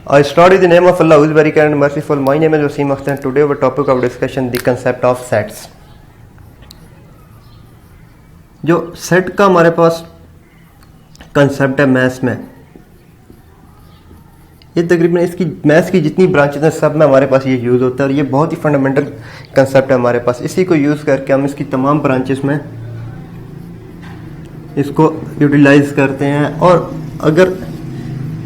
I start in the name of Allah who is very kind and merciful. My name is Wasim Akhtar and today our topic of discussion the concept of sets. जो set का हमारे पास concept है maths में, ये तकरीबन इसकी maths की जितनी ब्रांचेस हैं सब में हमारे पास ये यूज़ होता है और ये बहुत ही फंडामेंटल कंसेप्ट है हमारे पास। इसी को यूज़ करके हम इसकी तमाम ब्रांचेस में इसको यूटिलाइज करते हैं। और अगर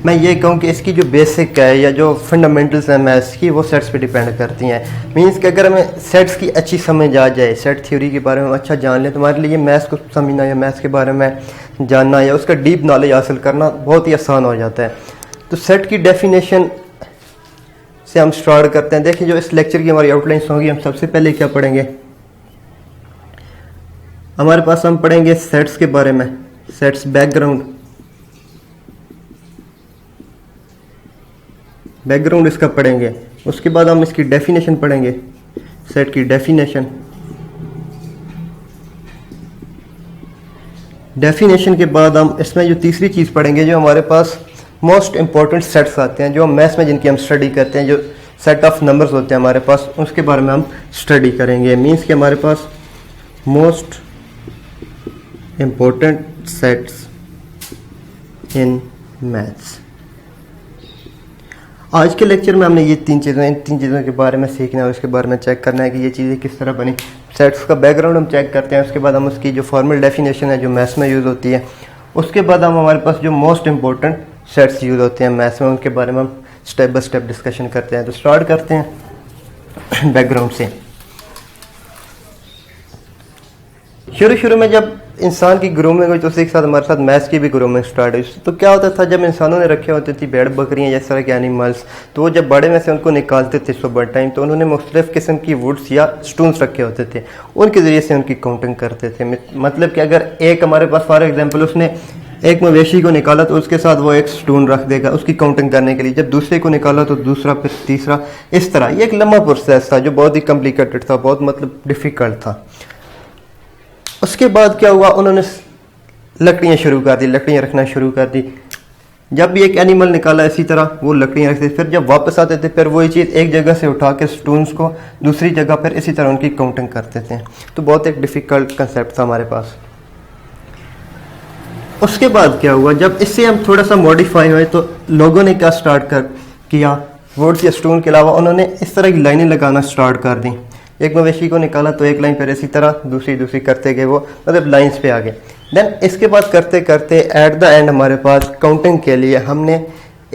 मैं ये कहूँ कि इसकी जो बेसिक है या जो फंडामेंटल्स हैं मैथ्स की वो सेट्स पे डिपेंड करती हैं। मींस कि अगर हमें सेट्स की अच्छी समझ आ जाए, सेट थ्योरी के बारे में अच्छा जान लें, तो हमारे लिए मैथ्स को समझना या मैथ्स के बारे में जानना या उसका डीप नॉलेज हासिल करना बहुत ही आसान हो जाता है। तो सेट की डेफिनेशन से हम स्टार्ट करते हैं। देखिए, जो इस लेक्चर की हमारी आउटलाइंस होगी, हम सबसे पहले क्या पढ़ेंगे, हमारे पास हम पढ़ेंगे सेट्स के बारे में, सेट्स बैकग्राउंड इसका पढ़ेंगे। उसके बाद हम इसकी डेफिनेशन पढ़ेंगे, सेट की डेफिनेशन के बाद हम इसमें जो तीसरी चीज़ पढ़ेंगे, जो हमारे पास मोस्ट इंपॉर्टेंट सेट्स आते हैं जो हम मैथ्स में जिनकी हम स्टडी करते हैं, जो सेट ऑफ नंबर्स होते हैं हमारे पास, उसके बारे में हम स्टडी करेंगे। मीन्स कि हमारे पास most important sets in maths. आज के लेक्चर में हमने ये इन तीन चीज़ों के बारे में सीखना है, उसके बारे में चेक करना है कि ये चीज़ें किस तरह बनी। सेट्स का बैकग्राउंड हम चेक करते हैं, उसके बाद हम उसकी जो फॉर्मल डेफिनेशन है जो मैथ्स में यूज़ होती है, उसके बाद हम हमारे पास जो मोस्ट इंपॉर्टेंट सेट्स यूज़ होते हैं मैथ्स में, उनके बारे में हम स्टेप बाय स्टेप डिस्कशन करते हैं। तो स्टार्ट करते हैं बैकग्राउंड से। शुरू में जब इंसान की ग्रूमिंग हुई तो उसी के साथ हमारे साथ मैथ्स की भी ग्रूमिंग स्टार्ट हुई। तो क्या होता था, जब इंसानों ने रखे होते थे भेड़ बकरियां या इस तरह के एनिमल्स, तो वो जब बड़े में से उनको निकालते थे सुबह टाइम, तो उन्होंने मुख्तलिफ किस्म की वुड्स या स्टून्स रखे होते थे, उनके ज़रिए से उनकी काउंटिंग करते थे। मतलब कि अगर एक हमारे पास फॉर एग्जाम्पल उसने एक मवेशी को निकाला तो उसके साथ वो एक स्टून रख देगा उसकी काउंटिंग करने के लिए, जब दूसरे को निकाला तो दूसरा, फिर तीसरा, इस तरह। ये एक लंबा प्रोसेस था जो बहुत ही कॉम्प्लिकेटेड था, बहुत मतलब डिफ़िकल्ट था। उसके बाद क्या हुआ, उन्होंने लकड़ियाँ शुरू कर दी, लकड़ियाँ रखना शुरू कर दी। जब भी एक एनिमल निकाला इसी तरह वो लकड़ियाँ रखते थे, फिर जब वापस आते थे फिर वही चीज़ एक जगह से उठा के स्टून्स को दूसरी जगह फिर इसी तरह उनकी काउंटिंग करते थे। तो बहुत एक डिफ़िकल्ट कंसेप्ट था हमारे पास। उसके बाद क्या हुआ, जब इससे हम थोड़ा सा मॉडिफाई हुए तो लोगों ने क्या स्टार्ट किया, वुड्स या स्टोन के अलावा उन्होंने इस तरह की लाइनें लगाना स्टार्ट कर दी। एक मवेशी को निकाला तो एक लाइन, फिर इसी तरह दूसरी करते गए, वो मतलब लाइंस पे आ गए। देन इसके बाद करते करते एट द एंड हमारे पास काउंटिंग के लिए हमने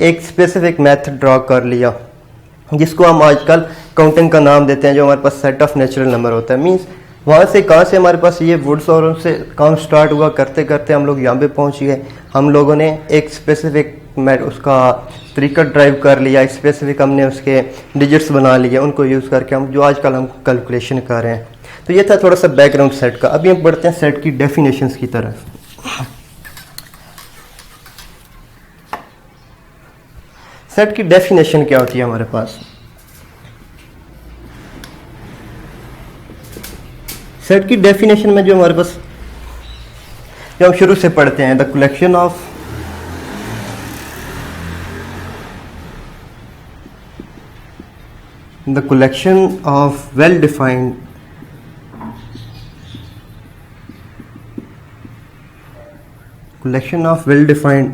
एक स्पेसिफिक मेथड ड्रॉ कर लिया, जिसको हम आजकल काउंटिंग का नाम देते हैं, जो हमारे पास सेट ऑफ नेचुरल नंबर होता है। मीन्स वहाँ से कहाँ से हमारे पास ये वुड्स और उनसे काम स्टार्ट हुआ, करते करते हम लोग यहाँ पे पहुँच गए। हम लोगों ने एक स्पेसिफिक उसका तरीका ड्राइव कर लिया, एक स्पेसिफिक हमने उसके डिजिट्स बना लिए, उनको यूज़ करके हम जो आजकल हम कैलकुलेशन कर रहे हैं। तो ये था थोड़ा सा बैकग्राउंड सेट का। अभी हम बढ़ते हैं सेट की डेफिनेशंस की तरफ। सेट की डेफिनेशन क्या होती है हमारे पास, सेट की डेफिनेशन में जो हमारे पास जो हम शुरू से पढ़ते हैं, the collection of well defined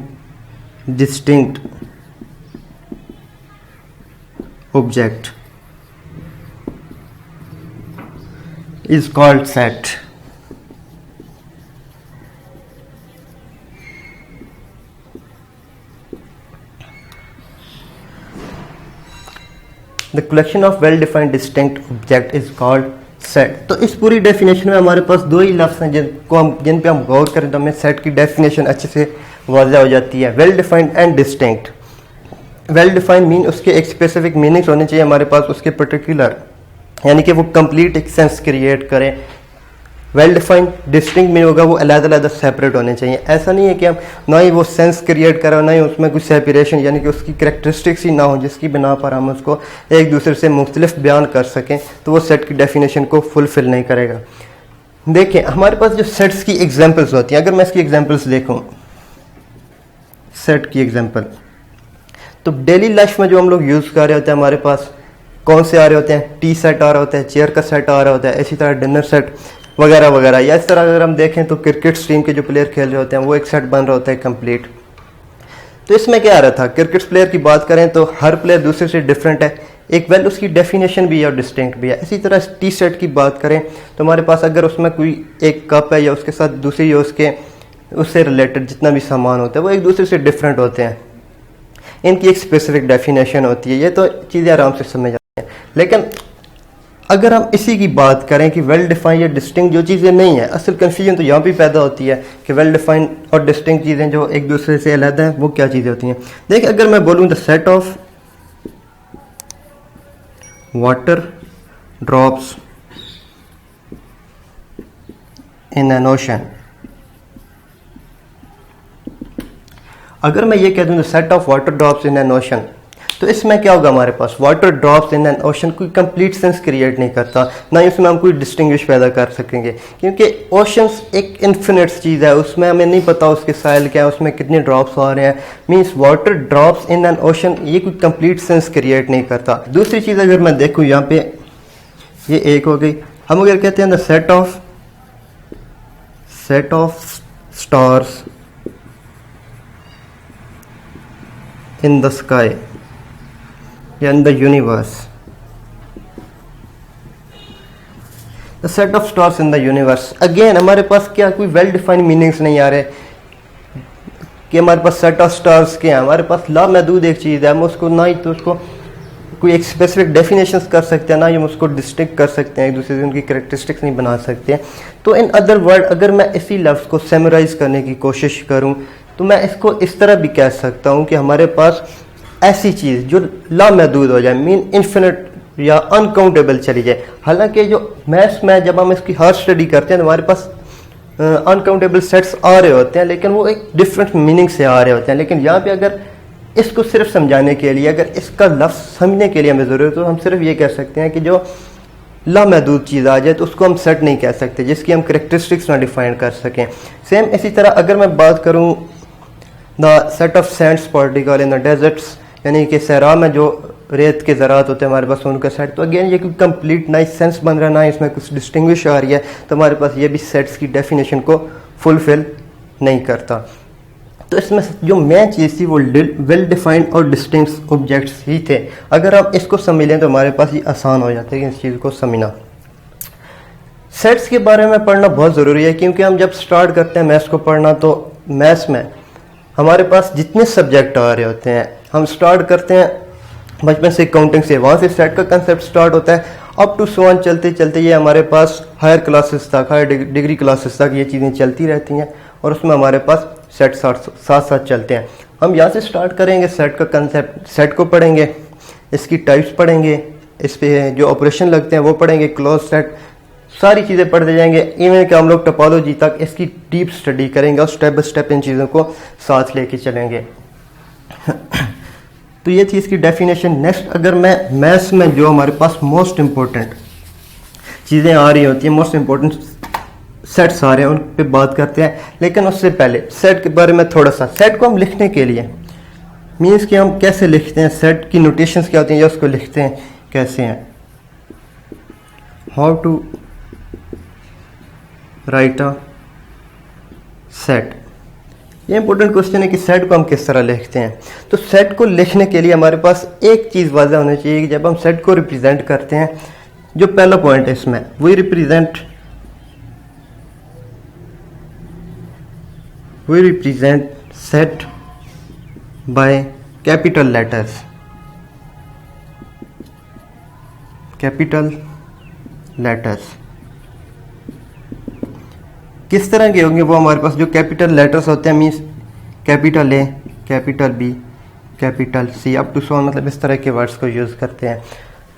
distinct object is called set. The collection of well defined distinct object is called set. तो इस पूरी डेफिनेशन में हमारे पास दो ही लफ्ज़ हैं जिन पे हम गौर करें तो हमें सेट की डेफिनेशन अच्छे से वाज़ह हो जाती है, well defined and distinct. Well defined mean उसके एक स्पेसिफिक मीनिंग्स होने चाहिए हमारे पास, उसके पर्टिकुलर, यानी कि वो कंप्लीट एक सेंस क्रिएट करें। वेल डिफाइंड डिस्टिंक्ट में होगा वो अलग-अलग सेपरेट होने चाहिए। ऐसा नहीं है कि हम ना ही वो सेंस क्रिएट करें, ना ही उसमें कुछ सेपरेशन, यानी कि उसकी करेक्टरिस्टिक्स ही ना हो जिसकी बिना पर हम उसको एक दूसरे से मुख्तलिफ बयान कर सकें, तो वो सेट की डेफिनेशन को फुलफिल नहीं करेगा। देखिए, हमारे पास जो सेट्स की एग्जांपल्स होती हैं, अगर मैं इसकी एग्जांपल्स देखूं, सेट की एग्जांपल, तो डेली लाइफ में जो हम लोग यूज़ कर रहे होते हैं, हमारे पास कौन से आ रहे होते हैं, टी सेट आ रहा होता है, चेयर का सेट आ रहा होता है, इसी तरह डिनर सेट वगैरह वगैरह। या इस तरह अगर हम देखें तो क्रिकेट टीम के जो प्लेयर खेल रहे होते हैं वो एक सेट बन रहा होता है कंप्लीट। तो इसमें क्या आ रहा था, क्रिकेट प्लेयर की बात करें तो हर प्लेयर दूसरे से डिफरेंट है, एक वेल उसकी डेफिनेशन भी है और डिस्टिंक्ट भी है। इसी तरह टी सेट की बात करें तो हमारे पास अगर उसमें कोई एक कप है या उसके साथ दूसरी उसके उससे रिलेटेड जितना भी सामान होता है वो एक दूसरे से डिफरेंट होते हैं, इनकी एक स्पेसिफिक डेफिनेशन होती है। ये तो चीज़ें आराम से समझ आती हैं। लेकिन अगर हम इसी की बात करें कि वेल डिफाइंड या डिस्टिंक्ट जो चीज़ें नहीं है, असल कन्फ्यूजन तो यहाँ भी पैदा होती है कि वेल डिफाइंड और डिस्टिंक्ट चीज़ें जो एक दूसरे से अलग हैं वो क्या चीज़ें होती हैं। देखिए, अगर मैं बोलूँ the set of water drops in an ocean, अगर मैं ये कह दूँ the set of water drops in an ocean, तो इसमें क्या होगा, हमारे पास water drops in an ocean कोई कंप्लीट सेंस क्रिएट नहीं करता, ना ही उसमें हम कोई डिस्टिंग्विश पैदा कर सकेंगे, क्योंकि ओशंस एक इन्फिनिट चीज़ है, उसमें हमें नहीं पता उसके साइल क्या है, उसमें कितने ड्रॉप्स आ रहे हैं। Means water drops in an ocean ये कोई कंप्लीट सेंस क्रिएट नहीं करता। दूसरी चीज़ अगर मैं देखूँ यहाँ पे, ये एक हो गई। हम अगर कहते हैं the set of stars in the sky या in the universe, the set of stars in the universe, again हमारे पास क्या कोई वेल डिफाइंड मीनिंग्स नहीं आ रहे कि हमारे पास सेट ऑफ स्टार्स क्या है। हमारे पास लामहदूद एक चीज़ है, हम उसको ना ही तो उसको कोई एक स्पेसिफिक डेफिनेशंस कर सकते हैं, ना ही हम उसको डिस्टिंक्ट कर सकते हैं, एक दूसरे से उनकी कैरेक्टरिस्टिक्स नहीं बना सकते हैं। तो इन अदर वर्ड अगर मैं इसी लफ्ज़ को समराइज करने की कोशिश करूँ तो मैं इसको इस तरह भी कह सकता हूँ कि हमारे पास ऐसी चीज़ जो लामहदूद हो जाए, मीन इन्फिनिट या अनकाउंटेबल चली जाए। हालांकि जो मैथ्स में जब हम इसकी हार्ड स्टडी करते हैं तो हमारे पास अनकाउंटेबल सेट्स आ रहे होते हैं, लेकिन वो एक डिफरेंट मीनिंग से आ रहे होते हैं। लेकिन यहाँ पे अगर इसको सिर्फ समझाने के लिए, अगर इसका लफ्ज़ समझने के लिए हमें ज़रूरत हो, तो हम सिर्फ ये कह सकते हैं कि जो लामहदूद चीज़ आ जाए तो उसको हम सेट नहीं कह सकते, जिसकी हम करेक्टरिस्टिक्स ना डिफाइन कर सकें। सेम इसी तरह अगर मैं बात करूँ the set of sands particle in the deserts, यानी कि सहरा में जो रेत के ज़रात होते हैं हमारे पास उनका सेट, तो अगेन ये कोई कंप्लीट ना सेंस बन रहा है, ना इसमें कुछ डिस्टिंग्विश आ रही है, तो हमारे पास ये भी सेट्स की डेफिनेशन को फुलफिल नहीं करता। तो इसमें जो मेन चीज़ थी वो वेल डिफाइंड और डिस्टिंक्ट ऑब्जेक्ट्स ही थे। अगर हम इसको समझ लें तो हमारे पास ये आसान हो जाता है कि इस चीज़ को समझना। सेट्स के बारे में पढ़ना बहुत ज़रूरी है, क्योंकि हम जब स्टार्ट करते हैं मैथ्स को पढ़ना तो मैथ्स में हमारे पास जितने सब्जेक्ट आ रहे होते हैं, हम स्टार्ट करते हैं बचपन से काउंटिंग से, वहाँ से सेट का कंसेप्ट स्टार्ट होता है अप टू सो ऑन, चलते चलते ये हमारे पास हायर क्लासेस तक, हायर डिग्री क्लासेस तक ये चीज़ें चलती रहती हैं और उसमें हमारे पास सेट साथ साथ चलते हैं। हम यहाँ से स्टार्ट करेंगे, सेट का कंसेप्ट, सेट को पढ़ेंगे, इसकी टाइप्स पढ़ेंगे, इस पर जो ऑपरेशन लगते हैं वो पढ़ेंगे, क्लोज सेट, सारी चीज़ें पढ़ते जाएंगे। इवन कि हम लोग टोपोलॉजी तक इसकी डीप स्टडी करेंगे और स्टेप बाय स्टेप इन चीज़ों को साथ लेके चलेंगे। तो ये थी इसकी डेफिनेशन। नेक्स्ट, अगर मैं मैथ्स में जो हमारे पास मोस्ट इम्पोर्टेंट चीज़ें आ रही होती हैं, मोस्ट इम्पोर्टेंट सेट्स आ रहे हैं, उन पे बात करते हैं। लेकिन उससे पहले सेट के बारे में थोड़ा सा, सेट को हम लिखने के लिए मीन्स कि हम कैसे लिखते हैं, सेट की नोटेशंस क्या होती हैं या उसको लिखते हैं कैसे हैं, how to write a set. ये इंपॉर्टेंट क्वेश्चन है कि सेट को हम किस तरह लिखते हैं। तो सेट को लिखने के लिए हमारे पास एक चीज़ वाज़ह होनी चाहिए कि जब हम सेट को रिप्रेजेंट करते हैं, जो पहला पॉइंट है इसमें, we represent set by capital letters, capital letters किस तरह के होंगे वो हमारे पास जो कैपिटल लेटर्स होते हैं, means capital A, capital B, capital C, up to so, मतलब इस तरह के वर्ड्स को यूज़ करते हैं।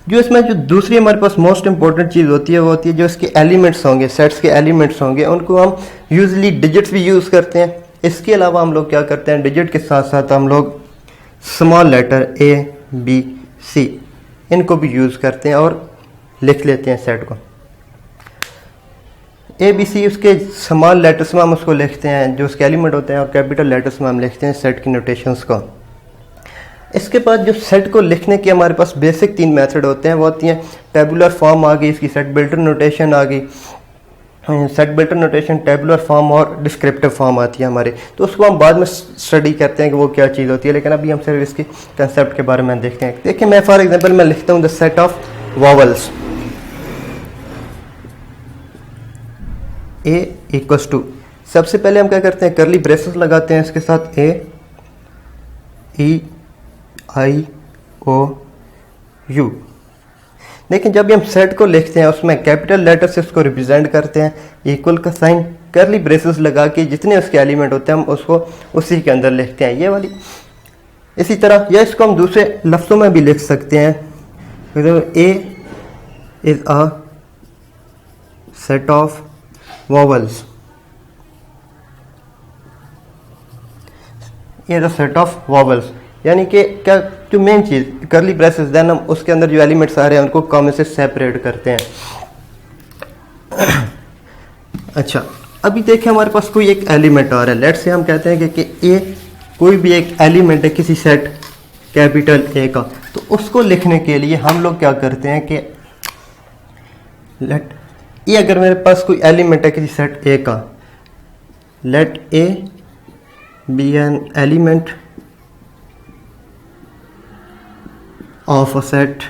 जो इसमें जो दूसरी हमारे पास मोस्ट इंपॉर्टेंट चीज़ होती है वो होती है जो इसके एलिमेंट्स होंगे, सेट्स के एलिमेंट्स होंगे, उनको हम यूजली डिजिट्स भी यूज़ करते हैं। इसके अलावा हम लोग क्या करते हैं, डिजिट के साथ साथ हम लोग स्मॉल लेटर ए, बी, सी इनको भी यूज़ करते हैं और लिख लेते हैं सेट को। ए बी सी उसके स्मॉल लेटर्स में हम उसको लिखते हैं जो उसके एलिमेंट होते हैं, और कैपिटल लेटर्स में हम लिखते हैं सेट की नोटेशंस को। इसके बाद जो सेट को लिखने के हमारे पास बेसिक 3 मेथड होते हैं, वो होती हैं टेबुलर फॉर्म आ गई, इसकी सेट बिल्टर नोटेशन आ गई, सेट बिल्टर नोटेशन, टेबुलर फॉर्म और डिस्क्रिप्टिव फॉर्म आती है हमारे। तो उसको हम बाद में स्टडी करते हैं कि वो क्या चीज़ होती है, लेकिन अभी हम सिर्फ इसकी कंसेप्ट के बारे में देखते हैं। देखिए मैं फॉर एग्जांपल मैं लिखता हूँ the set of vowels A equals to, सबसे पहले हम क्या करते हैं, करली ब्रेसेस लगाते हैं इसके साथ, ए ई आई ओ यू। लेकिन जब हम सेट को लिखते हैं उसमें कैपिटल लेटर से उसको रिप्रेजेंट करते हैं, इक्वल का साइन, करली ब्रेसेस लगा के जितने उसके एलिमेंट होते हैं हम उसको उसी के अंदर लिखते हैं, ये वाली। इसी तरह या इसको हम दूसरे लफ्ज़ों में भी लिख सकते हैं, A is a set of vowels, ये द सेट ऑफ वॉवल्स, यानी कि क्या जो मेन चीज़ करली ब्रेसेस, देन हम उसके अंदर जो एलिमेंट्स आ रहे हैं उनको कॉमा से सेपरेट करते हैं। अच्छा, अभी देखिए हमारे पास कोई एक एलिमेंट आ रहा है, लेट से हम कहते हैं कि ए कोई भी एक एलिमेंट है किसी सेट कैपिटल ए का, तो उसको लिखने के लिए हम लोग क्या करते हैं कि लेट ए, अगर मेरे पास कोई एलिमेंट है किसी सेट ए का, let a be an element of a set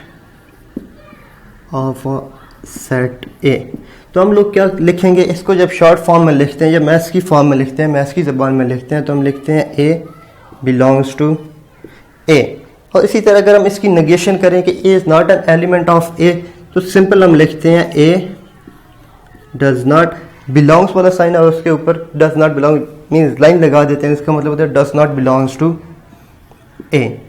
A, तो हम लोग क्या लिखेंगे, इसको जब शॉर्ट फॉर्म में लिखते हैं या मैथ्स की फॉर्म में लिखते हैं, मैथ्स की ज़बान में लिखते हैं, तो हम लिखते हैं ए बिलोंग्स टू ए। और इसी तरह अगर हम इसकी नेगेशन करें कि A is not an element of A, तो सिंपल हम लिखते हैं ए डज नॉट, बिलोंग्स वाला साइन और उसके ऊपर does not belong means line लगा देते हैं, इसका मतलब होता है does not belongs to A.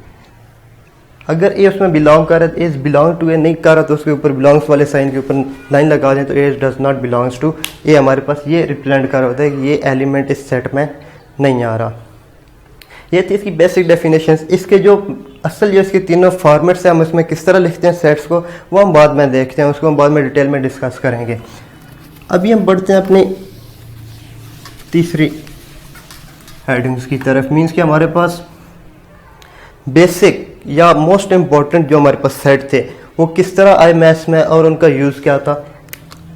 अगर ए उसमें बिलोंग कर रहा है, इज बिलोंग टू ए नहीं कर रहा, तो उसके ऊपर बिलोंग्स वाले साइन के ऊपर लाइन लगा दें, तो ए डज नॉट बिलोंग्स टू ए हमारे पास ये रिप्रेजेंट कर रहा होता है कि ये एलिमेंट इस सेट में नहीं आ रहा। ये थी इसकी बेसिक डेफिनेशंस। इसके जो असल जो इसके तीनों फॉर्मेट्स हैं, हम इसमें किस तरह लिखते हैं सेट्स को, वो हम बाद में देखते हैं, उसको हम बाद में डिटेल में डिस्कस करेंगे। अभी हम बढ़ते हैं अपनी तीसरी हेडिंग्स की तरफ, मीन्स कि हमारे पास बेसिक या मोस्ट इम्पॉर्टेंट जो हमारे पास सेट थे वो किस तरह आए मैथ्स में और उनका यूज़ क्या था,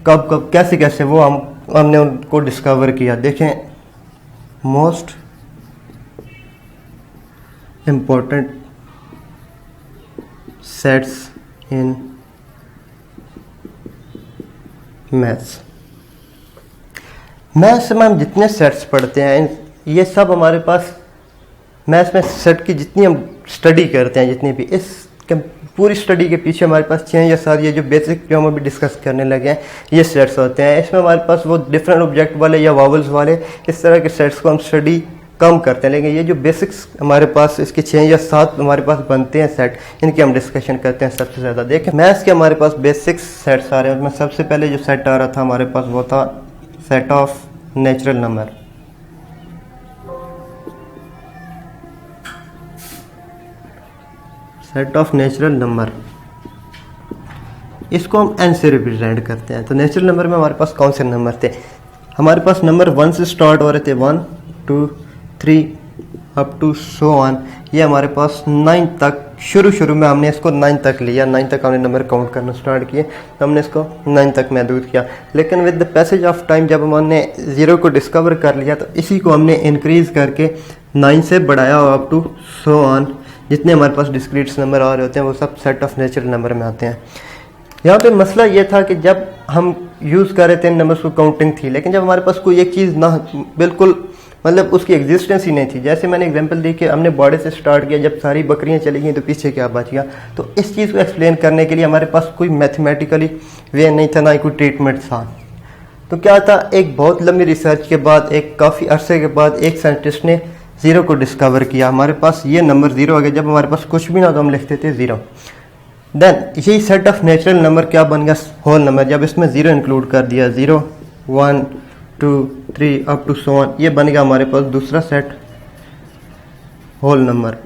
कब कब कैसे कैसे, वो हमने उनको डिस्कवर किया। देखें, most important sets in maths. Maths में हम जितने सेट्स पढ़ते हैं, ये सब हमारे पास मैथ्स में सेट की जितनी हम स्टडी करते हैं, जितनी भी इस पूरी स्टडी के पीछे हमारे पास 6 या 7 ये जो बेसिक जो हम अभी डिस्कस करने लगे हैं ये सेट्स होते हैं। इसमें हमारे पास वो डिफरेंट ऑब्जेक्ट वाले या वावल्स वाले इस तरह के सेट्स को हम स्टडी कम करते हैं, लेकिन ये जो बेसिक्स हमारे पास इसके 6 या 7 हमारे पास बनते हैं सेट, इनकी हम डिस्कशन करते हैं सबसे ज़्यादा। देखें, मैथ्स के हमारे पास बेसिक्स सेट्स आ रहे हैं, उसमें सबसे पहले जो सेट आ रहा था हमारे पास वो था set of natural number. Set of natural number, इसको हम n से रिप्रेजेंट करते हैं। तो नेचुरल नंबर में हमारे पास कौन से नंबर थे, हमारे पास नंबर 1 से स्टार्ट हो रहे थे, 1 2 3 अप टू सो ऑन। ये हमारे पास 9 तक, शुरू में हमने इसको 9 तक लिया, 9 तक हमने नंबर काउंट करना स्टार्ट किए, तो हमने इसको 9 तक महदूद किया। लेकिन with the passage of time जब हमने 0 को डिस्कवर कर लिया, तो इसी को हमने इंक्रीज़ करके 9 से बढ़ाया अप टू सो ऑन। जितने हमारे पास डिस्क्रीट्स नंबर आ रहे होते हैं वो सब सेट ऑफ नेचुरल नंबर में आते हैं। यहाँ पे मसला ये था कि जब हम यूज़ कर रहे थे नंबर्स को काउंटिंग थी, लेकिन जब हमारे पास कोई एक चीज़ ना बिल्कुल मतलब उसकी एग्जिस्टेंस ही नहीं थी, जैसे मैंने एग्जांपल दी कि हमने बॉडी से स्टार्ट किया, जब सारी बकरियां चली गई तो पीछे क्या बच गया। तो इस चीज़ को एक्सप्लेन करने के लिए हमारे पास कोई मैथमेटिकली वे नहीं था, ना ही कोई ट्रीटमेंट था। तो क्या था, एक बहुत लंबी रिसर्च के बाद, एक काफ़ी अरसे के बाद एक साइंटिस्ट ने 0 को डिस्कवर किया। हमारे पास ये नंबर 0 आ गया, जब हमारे पास कुछ भी ना तो हम लिखते थे 0। देन यही सेट ऑफ नेचुरल नंबर क्या बन गया, होल नंबर। जब इसमें 0 इंक्लूड कर दिया, 0 1 2 3 अप टू सो ऑन, ये बन गया हमारे पास दूसरा सेट होल नंबर,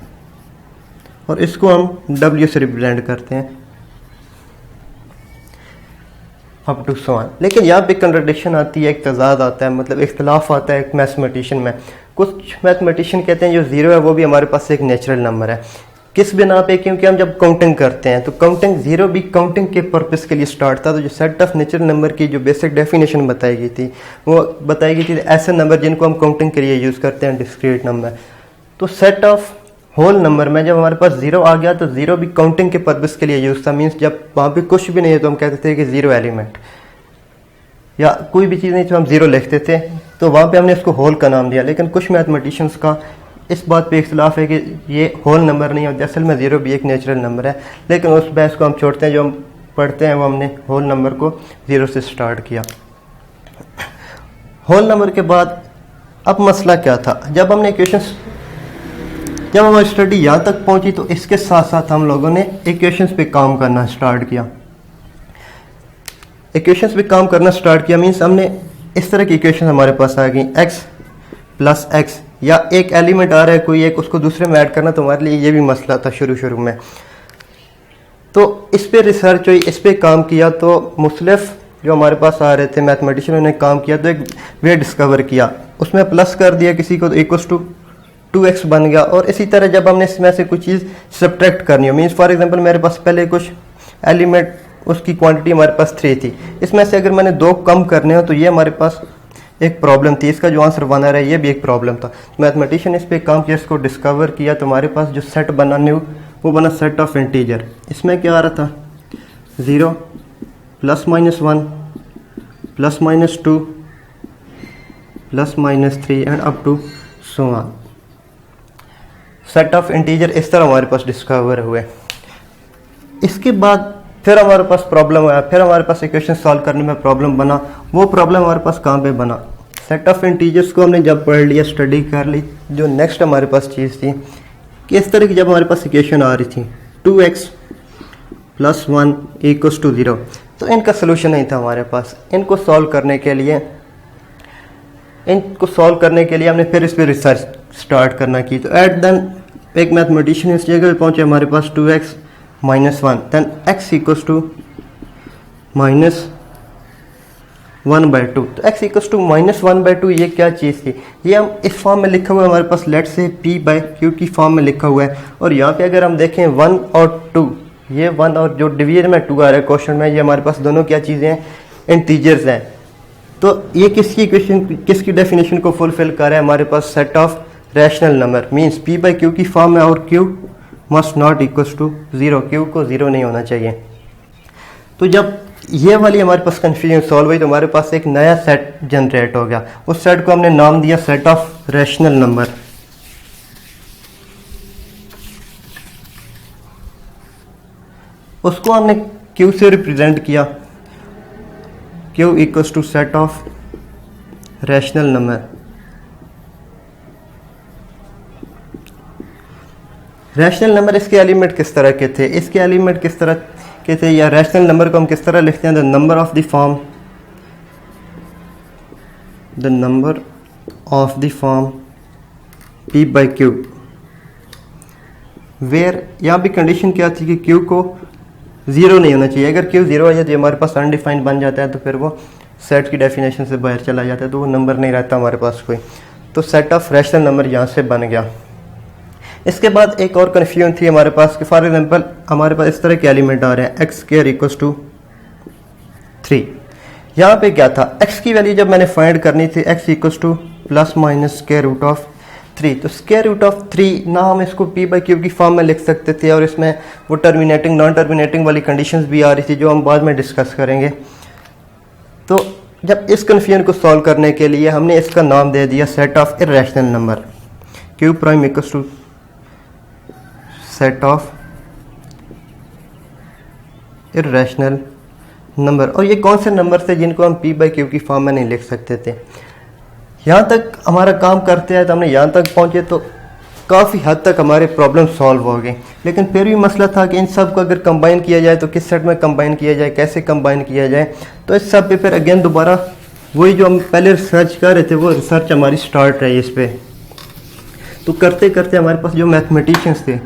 और इसको हम W से रिप्रेजेंट करते हैं अप टू सो ऑन। लेकिन यहाँ पे कंट्रडिक्शन आती है, एक तजाद आता है, मतलब इख्तलाफ आता है एक मैथमेटिशियन में। कुछ मैथमेटिशियन कहते हैं जो 0 है वो भी हमारे पास एक नेचुरल नंबर है, किस बिना पे? क्योंकि हम जब काउंटिंग करते हैं तो काउंटिंग जीरो भी काउंटिंग के पर्पस के लिए स्टार्ट था। तो जो सेट ऑफ नेचुरल नंबर की जो बेसिक डेफिनेशन बताई गई थी वो बताई गई थी ऐसे नंबर जिनको हम काउंटिंग के लिए यूज़ करते हैं, डिस्क्रीट नंबर। तो सेट ऑफ होल नंबर में जब हमारे पास जीरो आ गया तो जीरो भी काउंटिंग के पर्पस के लिए यूज़ था। मीन्स जब वहाँ पे कुछ भी नहीं है तो हम कहते थे कि जीरो एलिमेंट, या कोई भी चीज़ नहीं तो हम जीरो लिखते थे, तो वहाँ पे हमने उसको होल का नाम दिया। लेकिन कुछ मैथमेटिशियंस का इस बात पे इख्तिलाफ है कि ये होल नंबर नहीं होता, असल में ज़ीरो भी एक नेचुरल नंबर है। लेकिन उस बहस को हम छोड़ते हैं, जो हम पढ़ते हैं वो हमने होल नंबर को ज़ीरो से स्टार्ट किया। होल नंबर के बाद अब मसला क्या था? जब हमने इक्वेशंस, जब हमारी स्टडी यहाँ तक पहुँची तो इसके साथ साथ हम लोगों ने इक्वेशंस पे काम करना स्टार्ट किया। इक्वेशंस पे काम करना स्टार्ट किया मीन्स हमने इस तरह की इक्वेशन हमारे पास आ गई, x प्लस एक्स, या एक एलिमेंट आ रहा है कोई एक, उसको दूसरे में ऐड करना, तो हमारे लिए ये भी मसला था शुरू में। तो इस पे रिसर्च हुई, इस पे काम किया, तो मुख्तलिफ जो हमारे पास आ रहे थे मैथमेटिशियन ने काम किया, तो एक वे डिस्कवर किया, उसमें प्लस कर दिया किसी को तो इक्वल्स टू 2x बन गया। और इसी तरह जब हमने इसमें से कुछ चीज़ सब्ट्रैक्ट करनी हो, मीन्स फॉर एग्जांपल मेरे पास पहले कुछ एलिमेंट, उसकी क्वांटिटी हमारे पास 3 थी, इसमें से अगर मैंने 2 कम करने हो तो ये हमारे पास एक प्रॉब्लम थी, इसका जो आंसर बना रहा है ये भी एक प्रॉब्लम था। मैथमेटिशियन इस पे काम किया, इसको डिस्कवर किया, तो हमारे पास जो सेट बना न्यू वो बना सेट ऑफ इंटीजर। इसमें क्या आ रहा था? 0 plus minus 1 plus minus 2 plus minus 3 एंड अप टू सो ऑन। सेट ऑफ इंटीजर इस तरह हमारे पास डिस्कवर हुए। इसके बाद फिर हमारे पास प्रॉब्लम आया, फिर हमारे पास इक्वेशन सॉल्व करने में प्रॉब्लम बना। वो प्रॉब्लम हमारे पास कहाँ पे बना? सेट ऑफ इंटीजर्स को हमने जब पढ़ लिया, स्टडी कर ली, जो नेक्स्ट हमारे पास चीज़ थी कि इस तरह की जब हमारे पास इक्वेशन आ रही थी 2x प्लस 1 इक्वल्स टू 0, तो इनका सोल्यूशन नहीं था हमारे पास। इनको सॉल्व करने के लिए हमने फिर इस पर रिसर्च स्टार्ट करना की। तो एट देन एक मैथमेटिशियन इस जगह पे पहुंचे, हमारे पास 2x minus 1 then x equals to minus 1/2। तो x इक्वल्स टू माइनस 1/2 ये क्या चीज़ थी? ये हम इस फॉर्म में लिखा हुआ है हमारे पास, लेट से p/q की फॉर्म में लिखा हुआ है। और यहाँ पे अगर हम देखें 1 और 2, ये 1 और जो डिवीजन में 2 आ रहा है क्वेश्चन में, ये हमारे पास दोनों क्या चीज़ें हैं? इंटीजर्स हैं। तो ये किसकी इक्वेशन, किसकी डेफिनेशन को फुलफिल कर रहा है? हमारे पास set of rational number, means p/q की फॉर्म है और q must not equals to 0, q को 0 नहीं होना चाहिए। तो जब ये वाली हमारे पास कन्फ्यूजन सॉल्व हुई तो हमारे पास एक नया सेट जनरेट हो गया। उस सेट को हमने नाम दिया सेट ऑफ रैशनल नंबर। उसको हमने q से रिप्रेजेंट किया, q equals to set of rational number. Rational number इसके एलिमेंट किस तरह के थे? इसके एलिमेंट किस तरह के थे, या रैशनल नंबर को हम किस तरह लिखते हैं? The number of the form p/q, where यहाँ भी कंडीशन क्या थी कि q को 0 नहीं होना चाहिए। अगर q 0 हो जाए तो हमारे पास अनडिफाइंड बन जाता है, तो फिर वो सेट की डेफिनेशन से बाहर चला जाता है, तो वो नंबर नहीं रहता हमारे पास कोई। तो सेट ऑफ रैशनल नंबर यहाँ से बन गया। इसके बाद एक और कन्फ्यूजन थी हमारे पास कि फॉर एग्जांपल हमारे पास इस तरह के एलिमेंट आ रहे हैं x² इक्वल्स टू 3। यहाँ पे क्या था? x की वैल्यू जब मैंने फाइंड करनी थी x equals to plus minus square root of 3, तो स्क्वायर रूट ऑफ 3 ना हम इसको p/q की फॉर्म में लिख सकते थे, और इसमें वो टर्मिनेटिंग नॉन टर्मिनेटिंग वाली कंडीशंस भी आ रही थी जो हम बाद में डिस्कस करेंगे। तो जब इस कन्फ्यूजन को सॉल्व करने के लिए हमने इसका नाम दे दिया set of irrational number, q prime equals to set of irrational number. और ये कौन से नंबर थे जिनको हम p/q की फॉर्म में नहीं लिख सकते थे? यहाँ तक हमारा काम करते हैं तो हमने यहाँ तक पहुँचे तो काफ़ी हद तक हमारे प्रॉब्लम सॉल्व हो गई। लेकिन फिर भी मसला था कि इन सब को अगर कंबाइन किया जाए तो किस सेट में कंबाइन किया जाए, कैसे कंबाइन किया जाए। तो इस सब पे फिर अगेन दोबारा वही जो हम पहले रिसर्च कर रहे थे वो रिसर्च हमारी स्टार्ट रही इस पर। तो करते करते हमारे पास जो मैथमेटिशियंस थे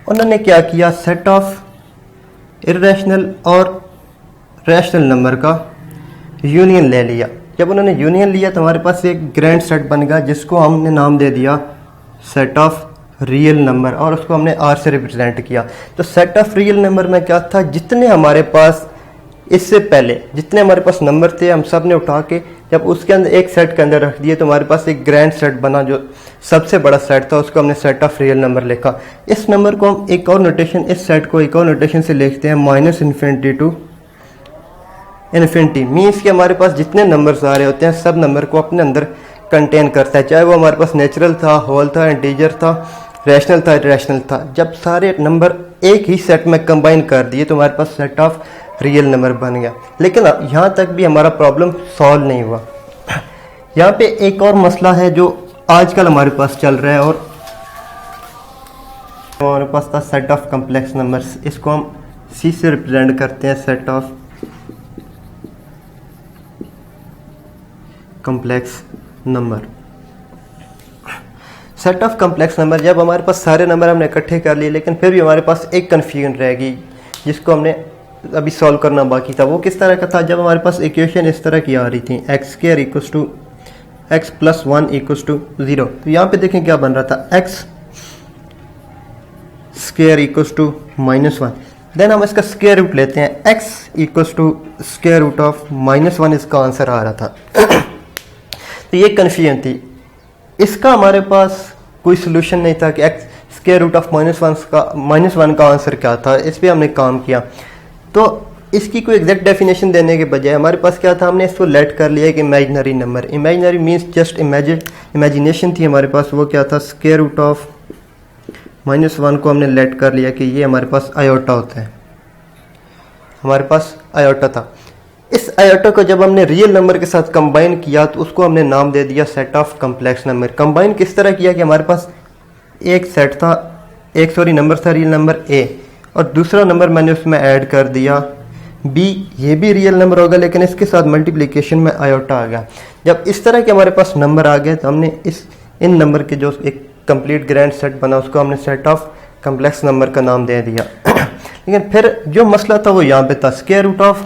उन्होंने क्या किया, सेट ऑफ इर्रेशनल और रैशनल नंबर का यूनियन ले लिया। जब उन्होंने यूनियन लिया तो हमारे पास एक ग्रैंड सेट बन गया जिसको हमने नाम दे दिया सेट ऑफ रियल नंबर और उसको हमने आर से रिप्रेजेंट किया। तो सेट ऑफ रियल नंबर में क्या था, जितने हमारे पास इससे पहले जितने हमारे पास नंबर थे हम सब ने उठा के जब उसके अंदर एक सेट के अंदर रख दिए तो हमारे पास एक ग्रैंड सेट बना, जो सबसे बड़ा सेट था, उसको हमने सेट ऑफ रियल नंबर लिखा। इस नंबर को हम एक और नोटेशन, इस सेट को एक और नोटेशन से लिखते हैं minus infinity to infinity. Means कि हमारे पास जितने नंबर्स आ रहे होते हैं सब नंबर को अपने अंदर कंटेन करता है, चाहे वो हमारे पास नेचुरल था, होल था, इंटीजर था, रैशनल था, इरेशनल था। जब सारे नंबर एक ही सेट में कंबाइन कर दिए तो हमारे पास सेट ऑफ रियल नंबर बन गया। लेकिन यहाँ तक भी हमारा प्रॉब्लम सॉल्व नहीं हुआ। यहाँ पे एक और मसला है जो आजकल हमारे पास चल रहा है और हमारे पास था सेट ऑफ कम्प्लेक्स नंबर्स। इसको हम सी से रिप्रेजेंट करते हैं, set of complex number. Set of complex number, जब हमारे पास सारे नंबर हमने इकट्ठे कर लिए लेकिन फिर भी हमारे पास एक कन्फ्यूजन रहेगी जिसको हमने अभी सॉल्व करना बाकी था। वो किस तरह का था, जब हमारे पास इक्वेशन इस तरह की आ रही थी, x square equals to x plus 1 equals to 0। तो यहाँ पे देखें क्या बन रहा था, x square equals to -1। Then हम इसका स्क्वायर रूट लेते हैं, x equals to square root of -1 इसका आंसर आ रहा था। तो ये कन्फ्यूजन थी, इसका हमारे पास कोई सोल्यूशन नहीं था कि एक्स स्क्वायर रूट ऑफ -1 का आंसर क्या था। इस पर हमने काम किया। तो इसकी कोई एग्जैक्ट डेफिनेशन देने के बजाय हमारे पास क्या था, हमने इसको लेट कर लिया कि imaginary number. Imaginary means just imagination थी हमारे पास। वो क्या था, स्क्वायर रूट ऑफ -1 को हमने लेट कर लिया कि ये हमारे पास आयोटा होता है, हमारे पास आयोटा था। इस आयोटा को जब हमने रियल नंबर के साथ कंबाइन किया तो उसको हमने नाम दे दिया set of complex number. Combine किस तरह किया कि हमारे पास एक सेट था, नंबर था रियल नंबर ए, और दूसरा नंबर मैंने उसमें ऐड कर दिया बी। ये भी रियल नंबर होगा लेकिन इसके साथ मल्टीप्लिकेशन में आयोटा आ गया। जब इस तरह के हमारे पास नंबर आ गए तो हमने इन नंबर के जो एक कंप्लीट ग्रैंड सेट बना उसको हमने सेट ऑफ कम्प्लेक्स नंबर का नाम दे दिया। लेकिन फिर जो मसला था वो यहाँ पे था, square root of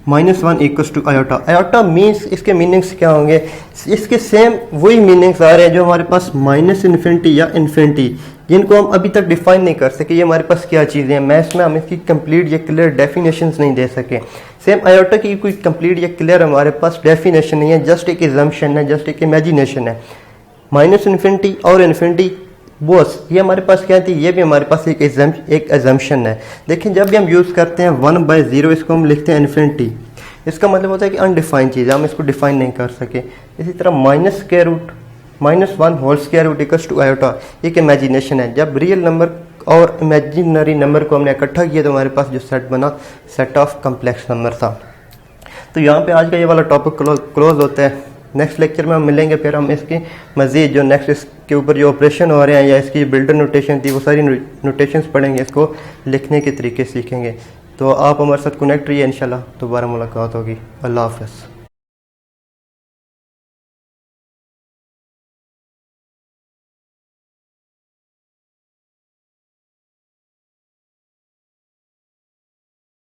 -1 equals to iota. Iota means इसके मीनिंग्स क्या होंगे, इसके सेम वही मीनिंग्स आ रहे हैं जो हमारे पास माइनस इन्फिनिटी या इन्फिनिटी, जिनको हम अभी तक डिफाइन नहीं कर सके ये हमारे पास क्या चीज़ें हैं। मैथ्स में हम इसकी कंप्लीट या क्लियर डेफिनेशंस नहीं दे सके। सेम आयोटा की कोई कंप्लीट या क्लियर हमारे पास डेफिनेशन नहीं है, जस्ट एक एजम्पशन है, जस्ट एक इमेजिनेशन है। माइनस इन्फिनिटी और इन्फिनिटी बॉस ये हमारे पास क्या थी, ये भी हमारे पास एक एजम्पशन है। देखिए जब भी हम यूज़ करते हैं 1/0 इसको हम लिखते हैं इन्फिनिटी, इसका मतलब होता है कि अनडिफाइंड चीज़ है, हम इसको डिफाइन नहीं कर सके। इसी तरह -1 whole square root equals to iota एक इमेजिनेशन है। जब रियल नंबर और इमेजिनरी नंबर को हमने इकट्ठा किया तो हमारे पास जो सेट बना सेट ऑफ कम्प्लेक्स नंबर था। तो यहाँ पे आज का ये वाला टॉपिक क्लोज होता है। नेक्स्ट लेक्चर में हम मिलेंगे, फिर हम इसकी मज़ीद जो नेक्स्ट इसके ऊपर जो ऑपरेशन हो रहे हैं या इसकी बिल्डर नोटेशन थी वो सारी नोटेशंस पढ़ेंगे, इसको लिखने के तरीके सीखेंगे। तो आप हमारे साथ कनेक्ट रहिए, इंशाल्लाह दोबारा मुलाकात होगी। अल्लाह हाफ़िज़।